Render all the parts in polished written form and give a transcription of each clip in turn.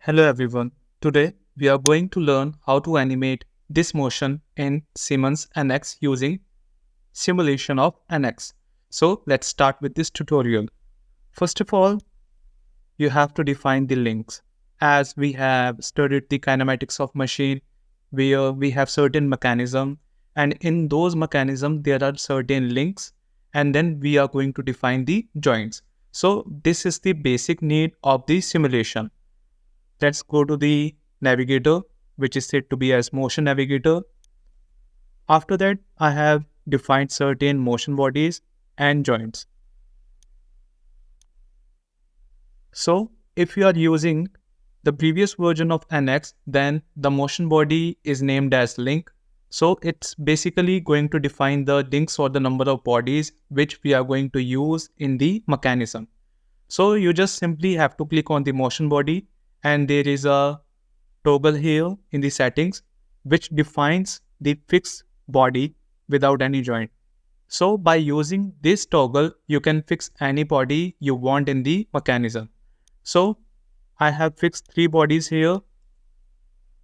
Hello everyone. Today we are going to learn how to animate this motion in Siemens NX using simulation of NX. So let's start with this tutorial. First of all, you have to define the links. As we have studied the kinematics of machine, where we have certain mechanism, and in those mechanism there are certain links, and then we are going to define the joints. So this is the basic need of the simulation. Let's go to the navigator, which is said to be as motion navigator. After that, I have defined certain motion bodies and joints. So if you are using the previous version of NX, then the motion body is named as link. So it's basically going to define the links or the number of bodies which we are going to use in the mechanism. So you just simply have to click on the motion body, and there is a toggle here in the settings which defines the fixed body without any joint. So by using this toggle, you can fix any body you want in the mechanism. So I have fixed 3 bodies here,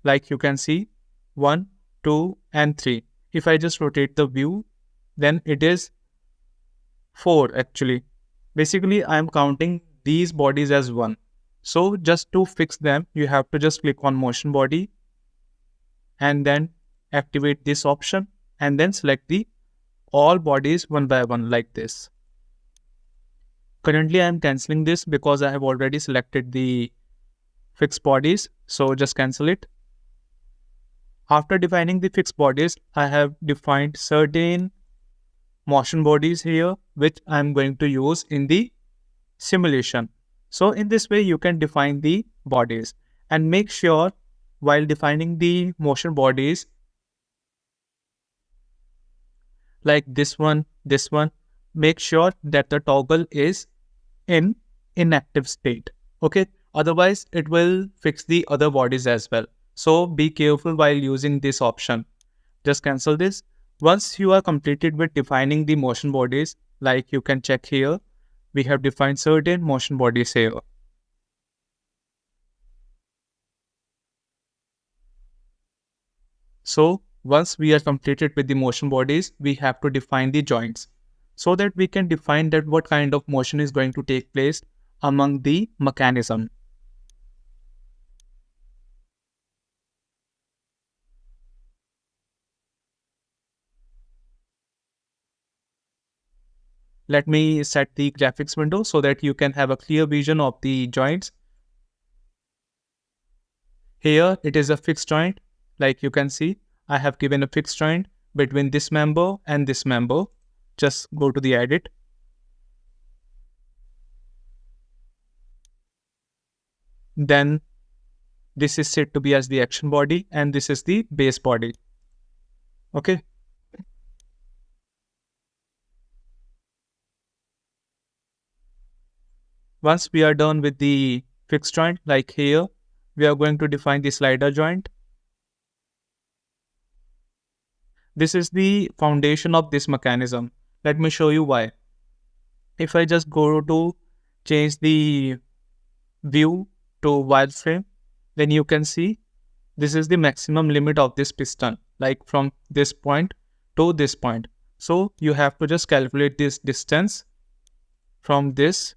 like you can see, 1, 2 and 3. If I just rotate the view, then it is 4 actually. Basically, I am counting these bodies as 1. So just to fix them, you have to just click on motion body and then activate this option and then select the all bodies one by one like this. Currently, I am cancelling this because I have already selected the fixed bodies. So just cancel it. After defining the fixed bodies, I have defined certain motion bodies here, which I am going to use in the simulation. So in this way, you can define the bodies and make sure while defining the motion bodies, like this one, make sure that the toggle is in inactive state. Okay. Otherwise, it will fix the other bodies as well. So be careful while using this option. Just cancel this. Once you are completed with defining the motion bodies, like you can check here, we have defined certain motion bodies here. So once we are completed with the motion bodies, we have to define the joints so that we can define that what kind of motion is going to take place among the mechanism. Let me set the graphics window so that you can have a clear vision of the joints. Here it is a fixed joint. Like you can see, I have given a fixed joint between this member and this member. Just go to the edit. Then this is said to be as the action body and this is the base body. Okay. Once we are done with the fixed joint, like here, we are going to define the slider joint. This is the foundation of this mechanism. Let me show you why. If I just go to change the view to wireframe, then you can see this is the maximum limit of this piston, like from this point to this point. So you have to just calculate this distance from this.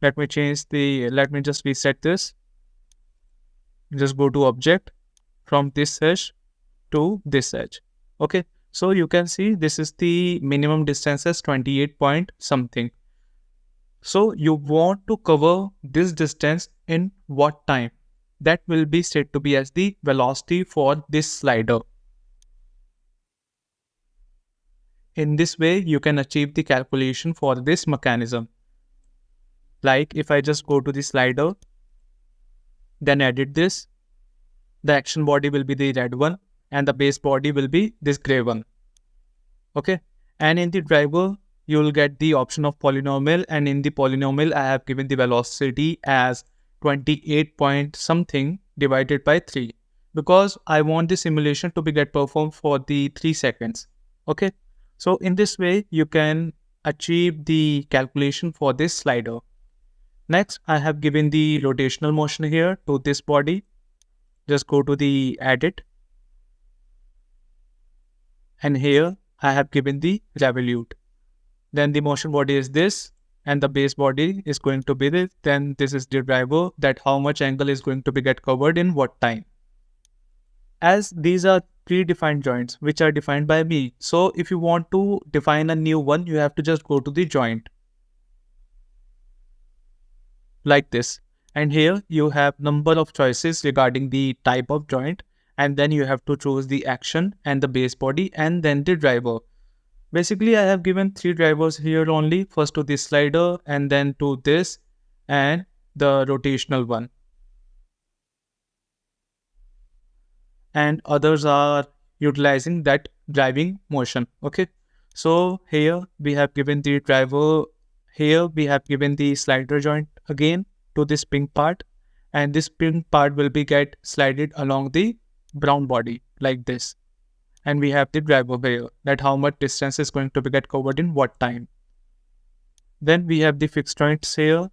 Let me just reset this. Just go to object from this edge to this edge. Okay. So you can see this is the minimum distance as 28 point something. So you want to cover this distance in what time? That will be said to be as the velocity for this slider. In this way, you can achieve the calculation for this mechanism. Like if I just go to the slider, then edit this, the action body will be the red one and the base body will be this gray one. Okay. And in the driver, you will get the option of polynomial, and in the polynomial, I have given the velocity as 28 point something divided by 3 because I want the simulation to be get performed for the 3 seconds. Okay. So in this way, you can achieve the calculation for this slider. Next, I have given the rotational motion here to this body. Just go to the edit, and here I have given the revolute. Then the motion body is this, and the base body is going to be this. Then this is the driver, that how much angle is going to be get covered in what time. As these are predefined joints which are defined by me, so if you want to define a new one, you have to just go to the joint like this, and here you have number of choices regarding the type of joint, and then you have to choose the action and the base body and then the driver. Basically, I have given 3 drivers here only, first to this slider and then to this and the rotational one. And others are utilizing that driving motion. Okay. So here we have given the driver, here we have given the slider joint again to this pink part, and this pink part will be get slided along the brown body like this. And we have the driver here, that how much distance is going to be get covered in what time. Then we have the fixed joints here.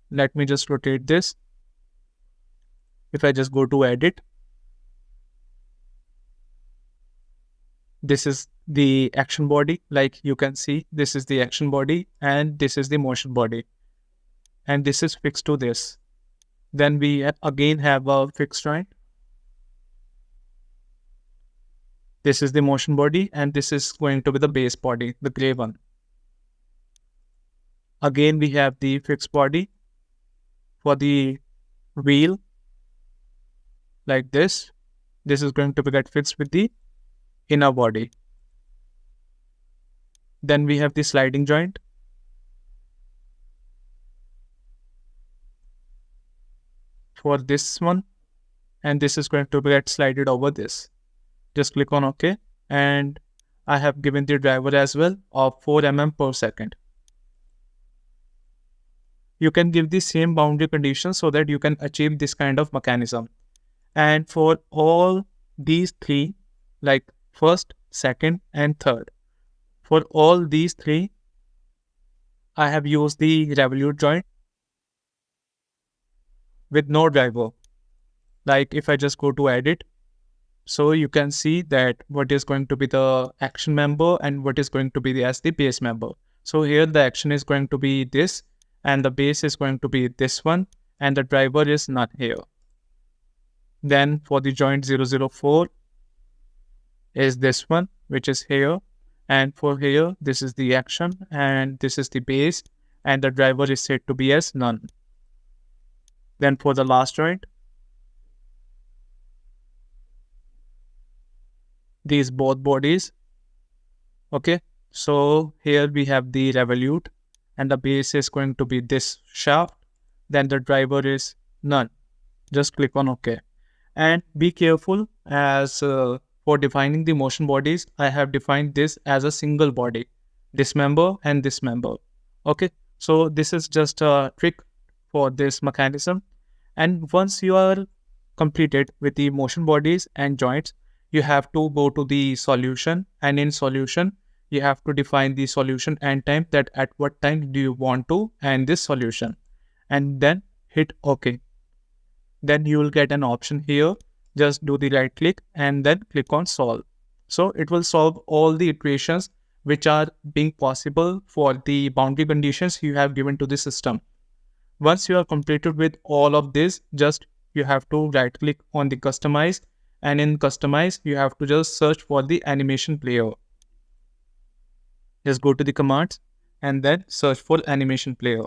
Let me just rotate this. If I just go to edit, this is the action body. Like you can see, this is the action body and this is the motion body. And this is fixed to this. Then we again have a fixed joint. This is the motion body and this is going to be the base body, the gray one. Again, we have the fixed body for the wheel like this. This is going to be get fixed with the inner body. Then we have the sliding joint. For this one, and this is going to be get slided over this. Just click on OK, and I have given the driver as well of 4 mm per second. You can give the same boundary conditions so that you can achieve this kind of mechanism. And for all these 3, like first, second and third, for all these 3, I have used the revolute joint with no driver. Like if I just go to edit, so you can see that what is going to be the action member and what is going to be the base member. So here the action is going to be this, and the base is going to be this one, and the driver is not here. Then for the joint 004 is this one, which is here. And for here, this is the action and this is the base, and the driver is set to be as none. Then for the last joint, these both bodies. Okay, so here we have the revolute and the base is going to be this shaft. Then the driver is none. Just click on OK. And be careful, as for defining the motion bodies, I have defined this as a single body, this member and this member. Okay, so this is just a trick for this mechanism. And once you are completed with the motion bodies and joints, you have to go to the solution, and in solution, you have to define the solution end time, that at what time do you want to end this solution, and then hit OK. Then you will get an option here. Just do the right click and then click on solve. So it will solve all the iterations which are being possible for the boundary conditions you have given to the system. Once you are completed with all of this, just you have to right click on the customize, and in customize you have to just search for the animation player. Just go to the commands and then search for animation player.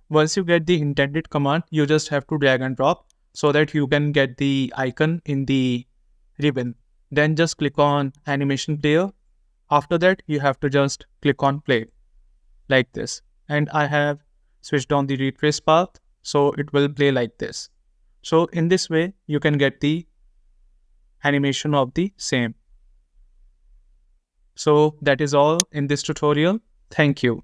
Once you get the intended command, you just have to drag and drop so that you can get the icon in the ribbon. Then just click on animation player. After that, you have to just click on play like this. And I have switched on the retrace path, so it will play like this. So in this way, you can get the animation of the same. So that is all in this tutorial. Thank you.